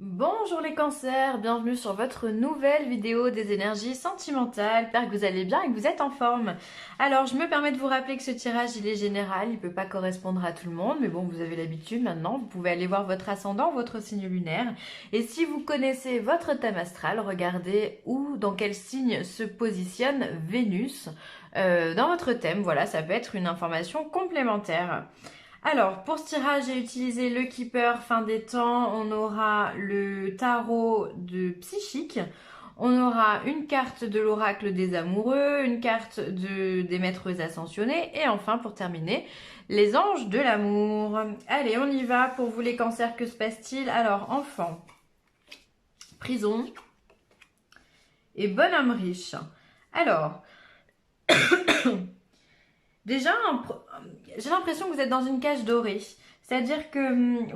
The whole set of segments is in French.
Bonjour les cancers, bienvenue sur votre nouvelle vidéo des énergies sentimentales. J'espère que vous allez bien et que vous êtes en forme. Alors je me permets de vous rappeler que ce tirage il est général, il ne peut pas correspondre à tout le monde, mais bon vous avez l'habitude maintenant, vous pouvez aller voir votre ascendant, votre signe lunaire. Et si vous connaissez votre thème astral, regardez où, dans quel signe se positionne Vénus dans votre thème. Voilà, ça peut être une information complémentaire. Alors, pour ce tirage, j'ai utilisé le Keeper fin des temps. On aura le tarot de psychique. On aura une carte de l'oracle des amoureux, une carte des maîtres ascensionnés. Et enfin, pour terminer, les anges de l'amour. Allez, on y va. Pour vous les cancers, que se passe-t-il? Alors, enfant, prison et bonhomme riche. Alors, déjà, j'ai l'impression que vous êtes dans une cage dorée. C'est-à-dire que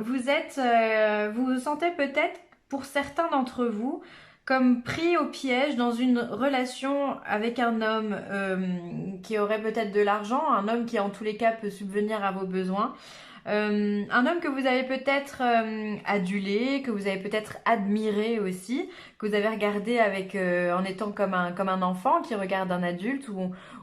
vous vous sentez peut-être, pour certains d'entre vous, comme pris au piège dans une relation avec un homme qui aurait peut-être de l'argent, un homme qui en tous les cas peut subvenir à vos besoins. Un homme que vous avez peut-être adulé, que vous avez peut-être admiré aussi, que vous avez regardé avec, en étant comme un enfant qui regarde un adulte,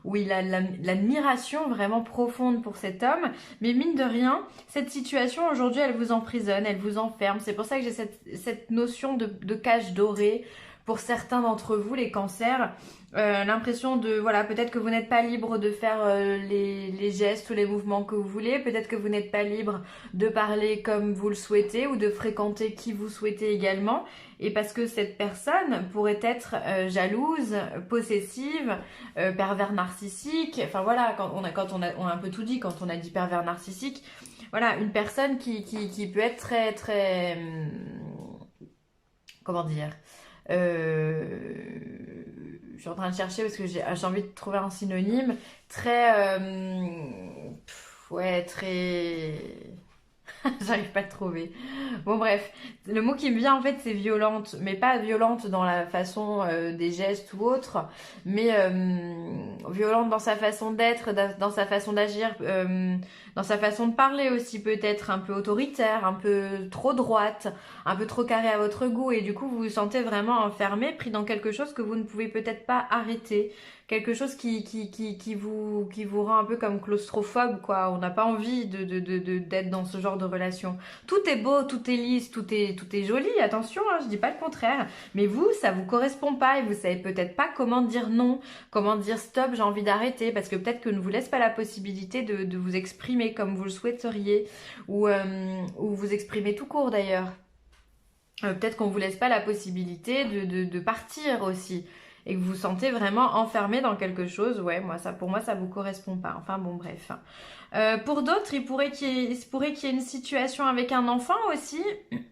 où il a l'admiration vraiment profonde pour cet homme. Mais mine de rien, cette situation aujourd'hui, elle vous emprisonne, elle vous enferme. C'est pour ça que j'ai cette notion de cage dorée pour certains d'entre vous, les cancers. L'impression de, voilà, peut-être que vous n'êtes pas libre de faire les gestes ou les mouvements que vous voulez, peut-être que vous n'êtes pas libre de parler comme vous le souhaitez ou de fréquenter qui vous souhaitez également, et parce que cette personne pourrait être jalouse, possessive, pervers narcissique, enfin voilà, on a un peu tout dit quand on a dit pervers narcissique, voilà, une personne qui peut être très, très, comment dire, je suis en train de chercher parce que j'ai envie de trouver un synonyme. Très. Ouais, très. J'arrive pas à le trouver. Bon, bref. Le mot qui me vient en fait, c'est violente. Mais pas violente dans la façon des gestes ou autre. Mais violente dans sa façon d'être, dans sa façon d'agir, dans sa façon de parler aussi, peut-être un peu autoritaire, un peu trop droite, un peu trop carré à votre goût. Et du coup, vous vous sentez vraiment enfermé, pris dans quelque chose que vous ne pouvez peut-être pas arrêter. Quelque chose qui vous rend un peu comme claustrophobe, quoi. On n'a pas envie d'être dans ce genre de relation. Tout est beau, tout est lisse, tout est joli, attention, hein, je dis pas le contraire. Mais vous, ça vous correspond pas et vous savez peut-être pas comment dire non, comment dire stop, j'ai envie d'arrêter, parce que peut-être que ne vous laisse pas la possibilité de vous exprimer comme vous le souhaiteriez, ou vous exprimer tout court d'ailleurs. Peut-être qu'on vous laisse pas la possibilité de partir aussi et que vous vous sentez vraiment enfermé dans quelque chose. Ouais, pour moi, ça vous correspond pas. Enfin bon, bref. Pour d'autres, il se pourrait qu'il y ait une situation avec un enfant aussi.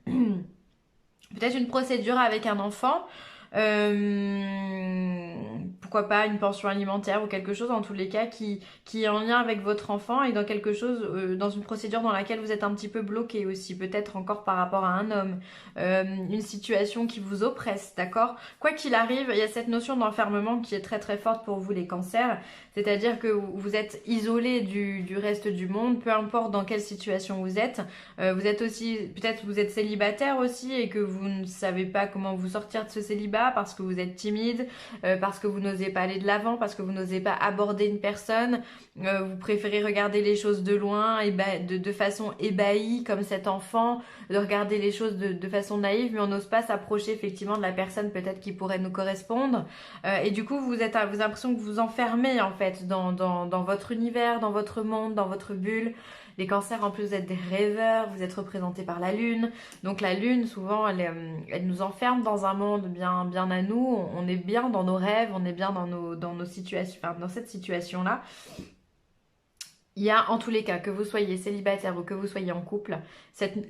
Peut-être une procédure avec un enfant. Pourquoi pas une pension alimentaire ou quelque chose en tous les cas qui est en lien avec votre enfant et dans quelque chose, dans une procédure dans laquelle vous êtes un petit peu bloqué aussi, peut-être encore par rapport à un homme, une situation qui vous oppresse, d'accord? Quoi qu'il arrive, il y a cette notion d'enfermement qui est très très forte pour vous les cancers, c'est-à-dire que vous êtes isolé du reste du monde, peu importe dans quelle situation vous êtes. Vous êtes aussi, peut-être vous êtes célibataire aussi et que vous ne savez pas comment vous sortir de ce célibat parce que vous êtes timide, parce que vous n'osez pas aller de l'avant, parce que vous n'osez pas aborder une personne, vous préférez regarder les choses de loin, de façon ébahie comme cet enfant, de regarder les choses de façon naïve, mais on n'ose pas s'approcher effectivement de la personne peut-être qui pourrait nous correspondre. Et du coup, vous avez l'impression que vous vous enfermez en fait dans votre univers, dans votre monde, dans votre bulle. Les cancers, en plus, vous êtes des rêveurs, vous êtes représentés par la lune. Donc la lune, souvent, elle nous enferme dans un monde bien à nous. On est bien dans nos rêves, on est bien dans nos situations, enfin, dans cette situation-là. Il y a en tous les cas, que vous soyez célibataire ou que vous soyez en couple,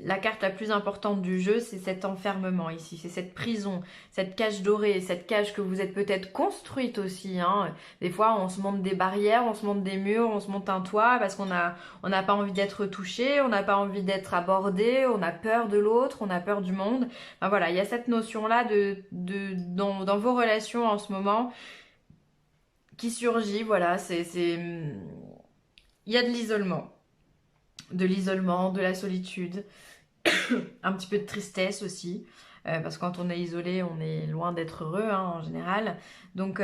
la carte la plus importante du jeu, c'est cet enfermement ici, c'est cette prison, cette cage dorée, cette cage que vous êtes peut-être construite aussi. Hein. Des fois, on se monte des barrières, on se monte des murs, on se monte un toit parce on n'a pas envie d'être touché, on n'a pas envie d'être abordé, on a peur de l'autre, on a peur du monde. Enfin, voilà, il y a cette notion-là dans vos relations en ce moment qui surgit. Voilà, il y a de l'isolement, de la solitude. Un petit peu de tristesse aussi, parce que quand on est isolé, on est loin d'être heureux hein, en général. Donc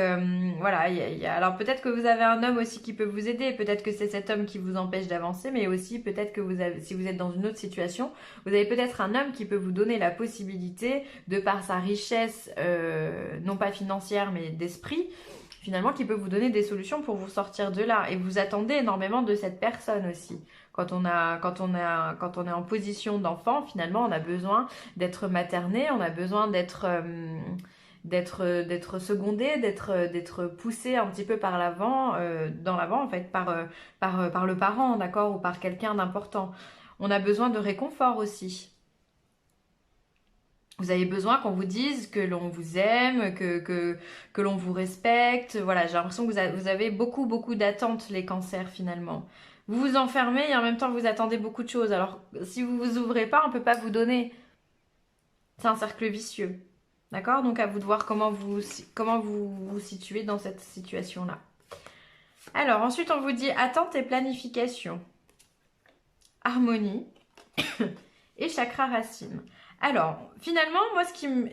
voilà, alors peut-être que vous avez un homme aussi qui peut vous aider, peut-être que c'est cet homme qui vous empêche d'avancer, mais aussi peut-être que si vous êtes dans une autre situation, vous avez peut-être un homme qui peut vous donner la possibilité, de par sa richesse, non pas financière, mais d'esprit, finalement, qui peut vous donner des solutions pour vous sortir de là. Et vous attendez énormément de cette personne aussi. Quand on est en position d'enfant, finalement, on a besoin d'être materné, on a besoin d'être secondé, d'être poussé un petit peu par l'avant, dans l'avant en fait, par le parent, d'accord, ou par quelqu'un d'important. On a besoin de réconfort aussi. Vous avez besoin qu'on vous dise que l'on vous aime, que l'on vous respecte. Voilà, j'ai l'impression que vous avez beaucoup, beaucoup d'attentes, les cancers, finalement. Vous vous enfermez et en même temps, vous attendez beaucoup de choses. Alors, si vous vous ouvrez pas, on peut pas vous donner. C'est un cercle vicieux. D'accord? Donc, à vous de voir comment vous vous situez dans cette situation-là. Alors, ensuite, on vous dit attente et planification. Harmonie et chakra racine. Alors, finalement, moi, ce qui me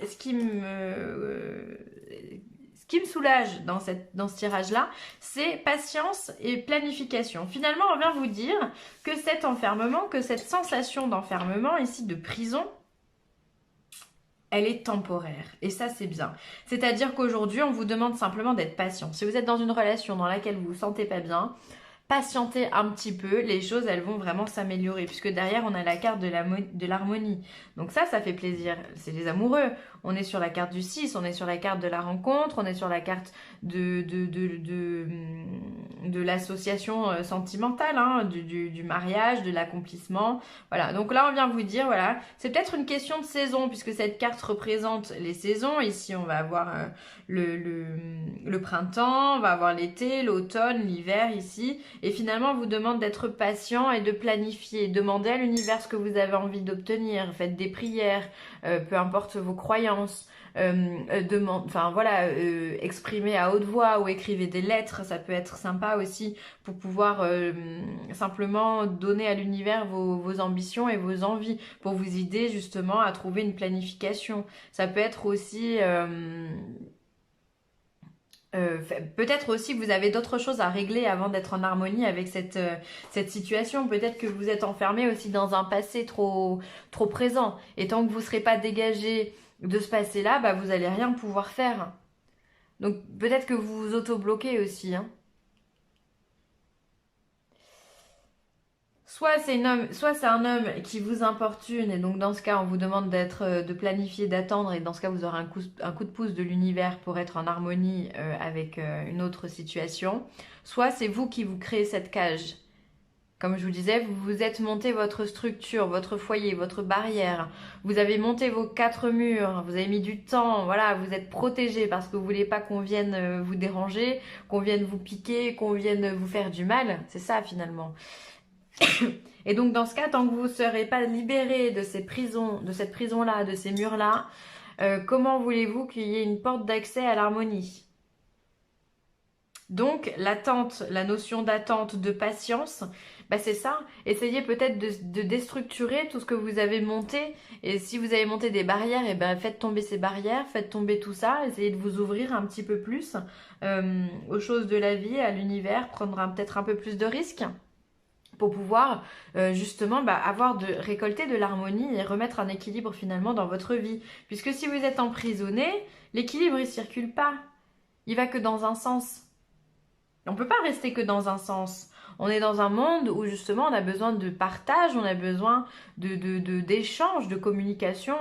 soulage dans ce tirage-là, c'est patience et planification. Finalement, on vient vous dire que cet enfermement, que cette sensation d'enfermement, ici de prison, elle est temporaire. Et ça, c'est bien. C'est-à-dire qu'aujourd'hui, on vous demande simplement d'être patient. Si vous êtes dans une relation dans laquelle vous ne vous sentez pas bien, patientez un petit peu, les choses elles vont vraiment s'améliorer puisque derrière on a la carte de l'harmonie. Donc ça fait plaisir, c'est les amoureux. On est sur la carte du 6, on est sur la carte de la rencontre, on est sur la carte de l'association sentimentale, hein, du mariage, de l'accomplissement. Voilà, donc là on vient vous dire, voilà, c'est peut-être une question de saison puisque cette carte représente les saisons. Ici on va avoir le printemps, on va avoir l'été, l'automne, l'hiver ici. Et finalement, on vous demande d'être patient et de planifier. Demandez à l'univers ce que vous avez envie d'obtenir. Faites des prières, peu importe vos croyances. Exprimez à haute voix ou écrivez des lettres. Ça peut être sympa aussi pour pouvoir simplement donner à l'univers vos ambitions et vos envies pour vous aider justement à trouver une planification. Ça peut être aussi... peut-être aussi que vous avez d'autres choses à régler avant d'être en harmonie avec cette situation. Peut-être que vous êtes enfermé aussi dans un passé trop présent. Et tant que vous ne serez pas dégagé de ce passé-là, bah, vous n'allez rien pouvoir faire. Donc peut-être que vous vous auto-bloquez aussi. Hein. Soit c'est un homme qui vous importune et donc dans ce cas on vous demande de planifier, d'attendre et dans ce cas vous aurez un coup de pouce de l'univers pour être en harmonie avec une autre situation. Soit c'est vous qui vous créez cette cage. Comme je vous disais, vous vous êtes monté votre structure, votre foyer, votre barrière. Vous avez monté vos 4 murs, vous avez mis du temps, voilà, vous êtes protégé parce que vous voulez pas qu'on vienne vous déranger, qu'on vienne vous piquer, qu'on vienne vous faire du mal. C'est ça finalement. Et donc dans ce cas, tant que vous ne serez pas libéré de ces prisons, de cette prison-là, de ces murs-là, comment voulez-vous qu'il y ait une porte d'accès à l'harmonie? Donc l'attente, la notion d'attente, de patience, bah c'est ça. Essayez peut-être de déstructurer tout ce que vous avez monté. Et si vous avez monté des barrières, et ben faites tomber ces barrières, faites tomber tout ça. Essayez de vous ouvrir un petit peu plus aux choses de la vie, à l'univers, prendre peut-être un peu plus de risques pour pouvoir justement récolter de l'harmonie et remettre un équilibre finalement dans votre vie. Puisque si vous êtes emprisonné, l'équilibre il circule pas. Il va que dans un sens. On ne peut pas rester que dans un sens. On est dans un monde où justement on a besoin de partage, on a besoin d'échange, de communication,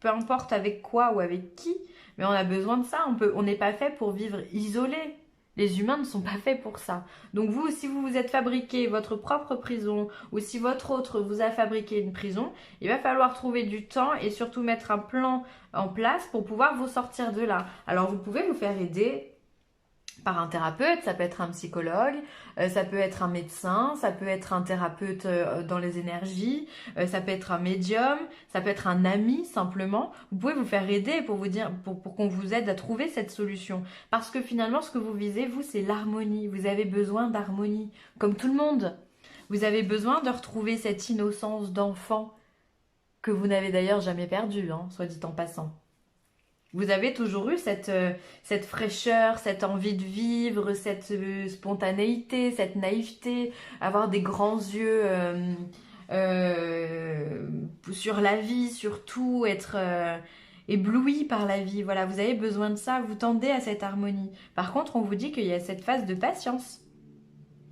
peu importe avec quoi ou avec qui, mais on a besoin de ça. On n'est pas fait pour vivre isolé. Les humains ne sont pas faits pour ça. Donc vous, si vous vous êtes fabriqué votre propre prison ou si votre autre vous a fabriqué une prison, il va falloir trouver du temps et surtout mettre un plan en place pour pouvoir vous sortir de là. Alors vous pouvez vous faire aider par un thérapeute, ça peut être un psychologue, ça peut être un médecin, ça peut être un thérapeute dans les énergies, ça peut être un médium, ça peut être un ami simplement. Vous pouvez vous faire aider pour vous dire, pour qu'on vous aide à trouver cette solution. Parce que finalement, ce que vous visez, vous, c'est l'harmonie. Vous avez besoin d'harmonie, comme tout le monde. Vous avez besoin de retrouver cette innocence d'enfant que vous n'avez d'ailleurs jamais perdu, hein, soit dit en passant. Vous avez toujours eu cette fraîcheur, cette envie de vivre, cette spontanéité, cette naïveté, avoir des grands yeux sur la vie, sur tout, être ébloui par la vie. Voilà, vous avez besoin de ça, vous tendez à cette harmonie. Par contre, on vous dit qu'il y a cette phase de patience.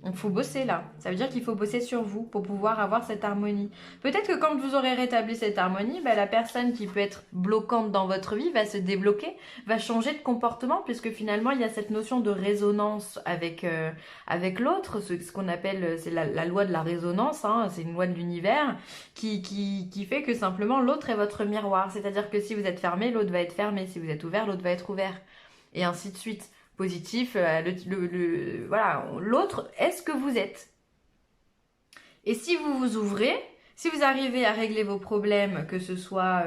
Il faut bosser là. Ça veut dire qu'il faut bosser sur vous pour pouvoir avoir cette harmonie. Peut-être que quand vous aurez rétabli cette harmonie, bah, la personne qui peut être bloquante dans votre vie va se débloquer, va changer de comportement, puisque finalement il y a cette notion de résonance avec l'autre, ce qu'on appelle, c'est la loi de la résonance, hein, c'est une loi de l'univers, qui fait que simplement l'autre est votre miroir. C'est-à-dire que si vous êtes fermé, l'autre va être fermé. Si vous êtes ouvert, l'autre va être ouvert. Et ainsi de suite. Positif, voilà, l'autre est ce que vous êtes. Et si vous vous ouvrez, si vous arrivez à régler vos problèmes, que ce soit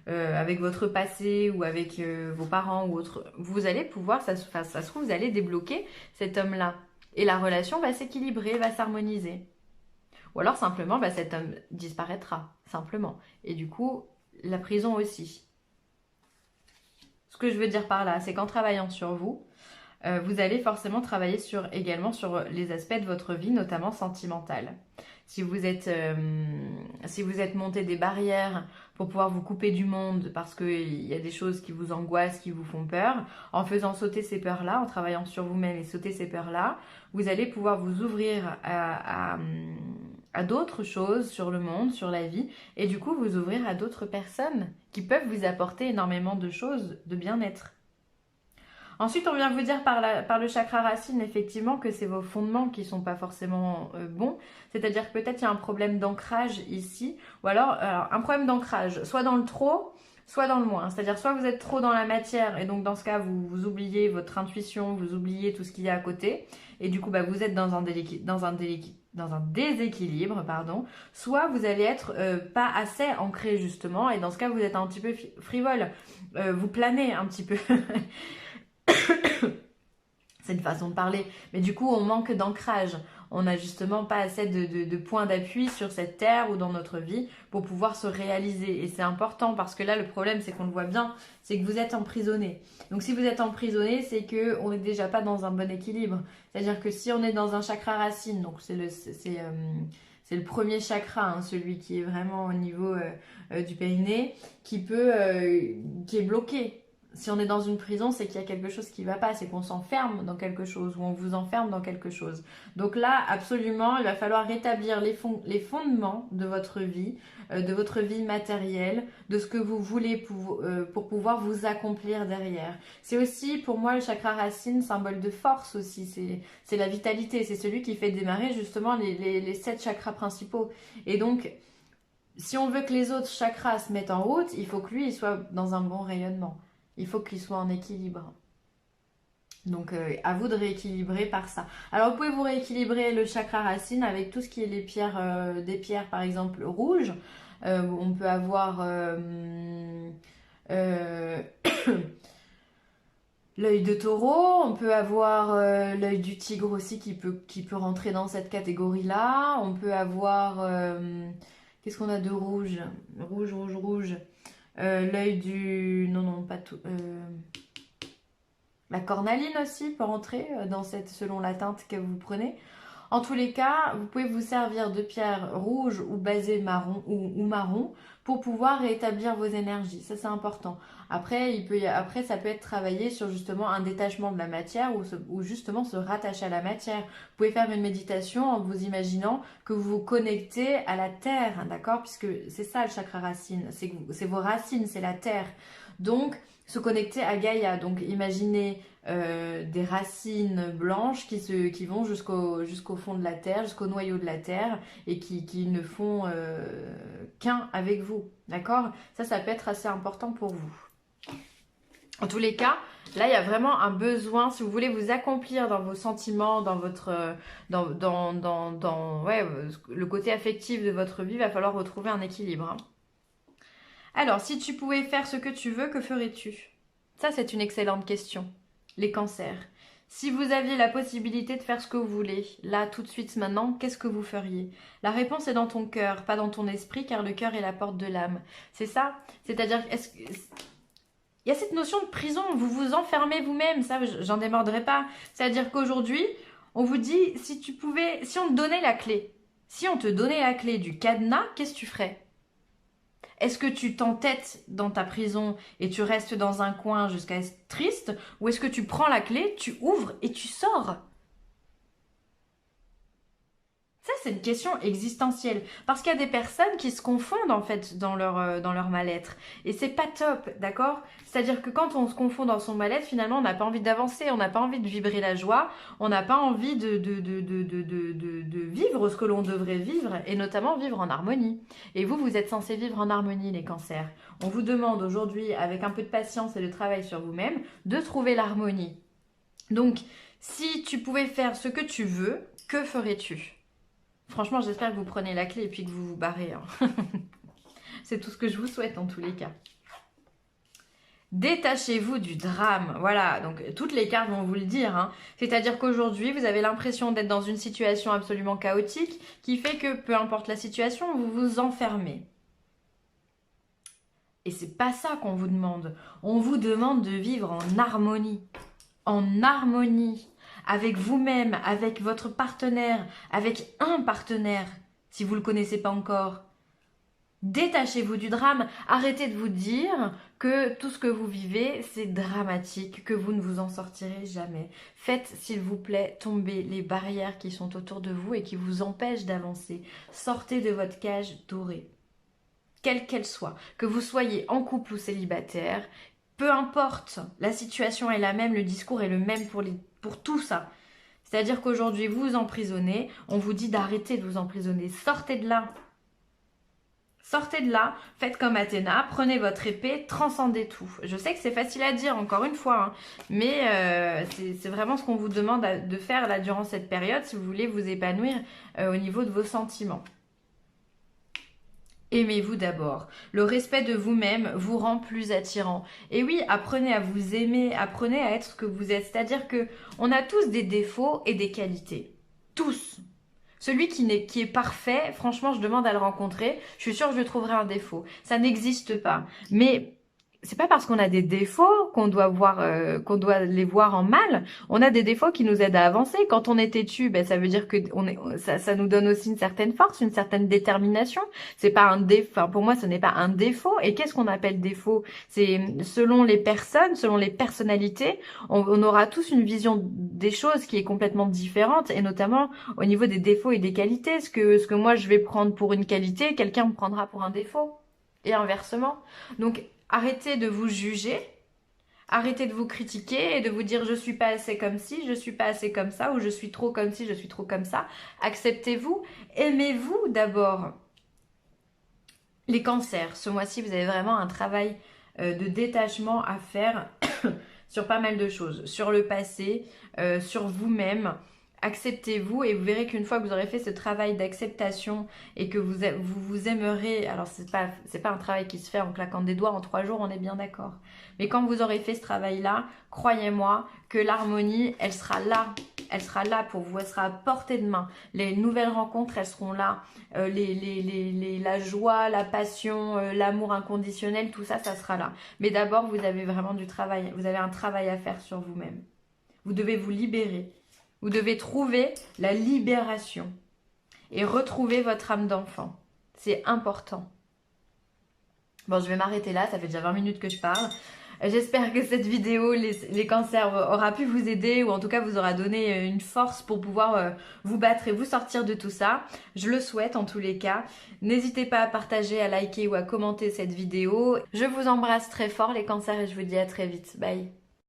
avec votre passé ou avec vos parents ou autre, vous allez pouvoir, ça se trouve, vous allez débloquer cet homme-là. Et la relation va s'équilibrer, va s'harmoniser. Ou alors simplement, bah, cet homme disparaîtra, simplement. Et du coup, la prison aussi. Ce que je veux dire par là, c'est qu'en travaillant sur vous, vous allez forcément travailler également sur les aspects de votre vie, notamment sentimentale. Si vous êtes monté des barrières pour pouvoir vous couper du monde parce qu'il y a des choses qui vous angoissent, qui vous font peur, en faisant sauter ces peurs-là, en travaillant sur vous-même et sauter ces peurs-là, vous allez pouvoir vous ouvrir à d'autres choses sur le monde, sur la vie, et du coup vous ouvrir à d'autres personnes qui peuvent vous apporter énormément de choses de bien-être. Ensuite, on vient vous dire par le chakra racine, effectivement, que c'est vos fondements qui ne sont pas forcément bons. C'est-à-dire que peut-être il y a un problème d'ancrage ici, ou alors un problème d'ancrage, soit dans le trop, soit dans le moins. C'est-à-dire soit vous êtes trop dans la matière, et donc dans ce cas, vous oubliez votre intuition, vous oubliez tout ce qu'il y a à côté, et du coup, bah, vous êtes dans un déséquilibre, pardon. Soit vous allez être pas assez ancré, justement, et dans ce cas, vous êtes un petit peu frivole. Vous planez un petit peu. C'est une façon de parler, mais du coup on manque d'ancrage, on n'a justement pas assez de points d'appui sur cette terre ou dans notre vie pour pouvoir se réaliser, et c'est important parce que là le problème c'est qu'on le voit bien, c'est que vous êtes emprisonné. Donc si vous êtes emprisonné, c'est qu'on n'est déjà pas dans un bon équilibre, c'est-à-dire que si on est dans un chakra racine, donc c'est le premier chakra, hein, celui qui est vraiment au niveau du périnée, qui est bloqué. Si on est dans une prison, c'est qu'il y a quelque chose qui ne va pas, c'est qu'on s'enferme dans quelque chose ou on vous enferme dans quelque chose. Donc là, absolument, il va falloir rétablir les fondements de votre vie matérielle, de ce que vous voulez pour pouvoir vous accomplir derrière. C'est aussi, pour moi, le chakra racine, symbole de force aussi, c'est la vitalité, c'est celui qui fait démarrer justement les 7 chakras principaux. Et donc, si on veut que les autres chakras se mettent en route, il faut que lui, il soit dans un bon rayonnement. Il faut qu'il soit en équilibre. Donc, à vous de rééquilibrer par ça. Alors, vous pouvez vous rééquilibrer le chakra racine avec tout ce qui est des pierres, par exemple, rouges. On peut avoir l'œil de taureau. On peut avoir l'œil du tigre aussi qui peut rentrer dans cette catégorie-là. On peut avoir... qu'est-ce qu'on a de rouge? Rouge. L'œil du... Non, pas tout. La cornaline aussi peut rentrer selon la teinte que vous prenez. En tous les cas, vous pouvez vous servir de pierres rouges ou basées marron ou marron pour pouvoir rétablir vos énergies. Ça, c'est important. Après, ça peut être travaillé sur justement un détachement de la matière ou justement se rattacher à la matière. Vous pouvez faire une méditation en vous imaginant que vous vous connectez à la terre, d'accord? Puisque c'est ça le chakra racine, c'est vos racines, c'est la terre. Donc, se connecter à Gaïa. Donc, imaginez des racines blanches qui vont jusqu'au fond de la terre, jusqu'au noyau de la terre et qui ne font qu'un avec vous, d'accord? Ça peut être assez important pour vous. En tous les cas, là, il y a vraiment un besoin, si vous voulez vous accomplir dans vos sentiments, dans votre, le côté affectif de votre vie, il va falloir retrouver un équilibre. Hein. Alors, si tu pouvais faire ce que tu veux, que ferais-tu? Ça, c'est une excellente question. Les cancers. Si vous aviez la possibilité de faire ce que vous voulez, là, tout de suite, maintenant, qu'est-ce que vous feriez? La réponse est dans ton cœur, pas dans ton esprit, car le cœur est la porte de l'âme. C'est ça? C'est-à-dire, il y a cette notion de prison, vous vous enfermez vous-même, ça, j'en démordrai pas. C'est-à-dire qu'aujourd'hui, on vous dit, si on te donnait la clé, si on te donnait la clé du cadenas, qu'est-ce que tu ferais? Est-ce que tu t'entêtes dans ta prison et tu restes dans un coin jusqu'à être triste? Ou est-ce que tu prends la clé, tu ouvres et tu sors? Ça, c'est une question existentielle. Parce qu'il y a des personnes qui se confondent en fait dans leur mal-être. Et c'est pas top, d'accord? C'est-à-dire que quand on se confond dans son mal-être, finalement, on n'a pas envie d'avancer, on n'a pas envie de vibrer la joie, on n'a pas envie de vivre ce que l'on devrait vivre, et notamment vivre en harmonie. Et vous, vous êtes censés vivre en harmonie, les cancers. On vous demande aujourd'hui, avec un peu de patience et de travail sur vous-même, de trouver l'harmonie. Donc, si tu pouvais faire ce que tu veux, que ferais-tu? Franchement, j'espère que vous prenez la clé et puis que vous vous barrez. Hein. C'est tout ce que je vous souhaite en tous les cas. Détachez-vous du drame. Voilà, donc toutes les cartes vont vous le dire. Hein. C'est-à-dire qu'aujourd'hui, vous avez l'impression d'être dans une situation absolument chaotique qui fait que, peu importe la situation, vous vous enfermez. Et c'est pas ça qu'on vous demande. On vous demande de vivre en harmonie. En harmonie. Avec vous-même, avec votre partenaire, avec un partenaire, si vous ne le connaissez pas encore. Détachez-vous du drame, arrêtez de vous dire que tout ce que vous vivez, c'est dramatique, que vous ne vous en sortirez jamais. Faites, s'il vous plaît, tomber les barrières qui sont autour de vous et qui vous empêchent d'avancer. Sortez de votre cage dorée, quelle qu'elle soit, que vous soyez en couple ou célibataire. Peu importe, la situation est la même, le discours est le même pour tout ça. C'est-à-dire qu'aujourd'hui, vous vous emprisonnez, on vous dit d'arrêter de vous emprisonner. Sortez de là. Sortez de là, faites comme Athéna, prenez votre épée, transcendez tout. Je sais que c'est facile à dire, encore une fois, hein, mais c'est vraiment ce qu'on vous demande de faire là durant cette période si vous voulez vous épanouir au niveau de vos sentiments. Aimez-vous d'abord. Le respect de vous-même vous rend plus attirant. Et oui, apprenez à vous aimer, apprenez à être ce que vous êtes. C'est-à-dire que on a tous des défauts et des qualités. Tous. Celui qui est parfait, franchement, je demande à le rencontrer. Je suis sûre que je lui trouverai un défaut. Ça n'existe pas. Mais c'est pas parce qu'on a des défauts qu'on doit les voir en mal. On a des défauts qui nous aident à avancer. Quand on est têtu, ben ça veut dire que ça nous donne aussi une certaine force, une certaine détermination. C'est pas un défaut. Enfin, pour moi, ce n'est pas un défaut. Et qu'est-ce qu'on appelle défaut? C'est selon les personnes, selon les personnalités, on aura tous une vision des choses qui est complètement différente, et notamment au niveau des défauts et des qualités. Ce que moi je vais prendre pour une qualité, quelqu'un me prendra pour un défaut. Et inversement. Donc arrêtez de vous juger, arrêtez de vous critiquer et de vous dire je suis pas assez comme ci, je suis pas assez comme ça, ou je suis trop comme ci, je suis trop comme ça. Acceptez-vous, aimez-vous d'abord. Les cancers, ce mois-ci vous avez vraiment un travail de détachement à faire sur pas mal de choses, sur le passé, sur vous-même. Acceptez-vous et vous verrez qu'une fois que vous aurez fait ce travail d'acceptation et que vous aimerez, alors c'est pas un travail qui se fait en claquant des doigts en 3 jours, on est bien d'accord. Mais quand vous aurez fait ce travail-là, croyez-moi que l'harmonie, elle sera là pour vous, elle sera à portée de main. Les nouvelles rencontres, elles seront là. La joie, la passion, l'amour inconditionnel, tout ça, ça sera là. Mais d'abord, vous avez vraiment du travail, vous avez un travail à faire sur vous-même. Vous devez vous libérer. Vous devez trouver la libération et retrouver votre âme d'enfant. C'est important. Bon, je vais m'arrêter là, ça fait déjà 20 minutes que je parle. J'espère que cette vidéo, les cancers, aura pu vous aider, ou en tout cas vous aura donné une force pour pouvoir vous battre et vous sortir de tout ça. Je le souhaite en tous les cas. N'hésitez pas à partager, à liker ou à commenter cette vidéo. Je vous embrasse très fort les cancers et je vous dis à très vite. Bye.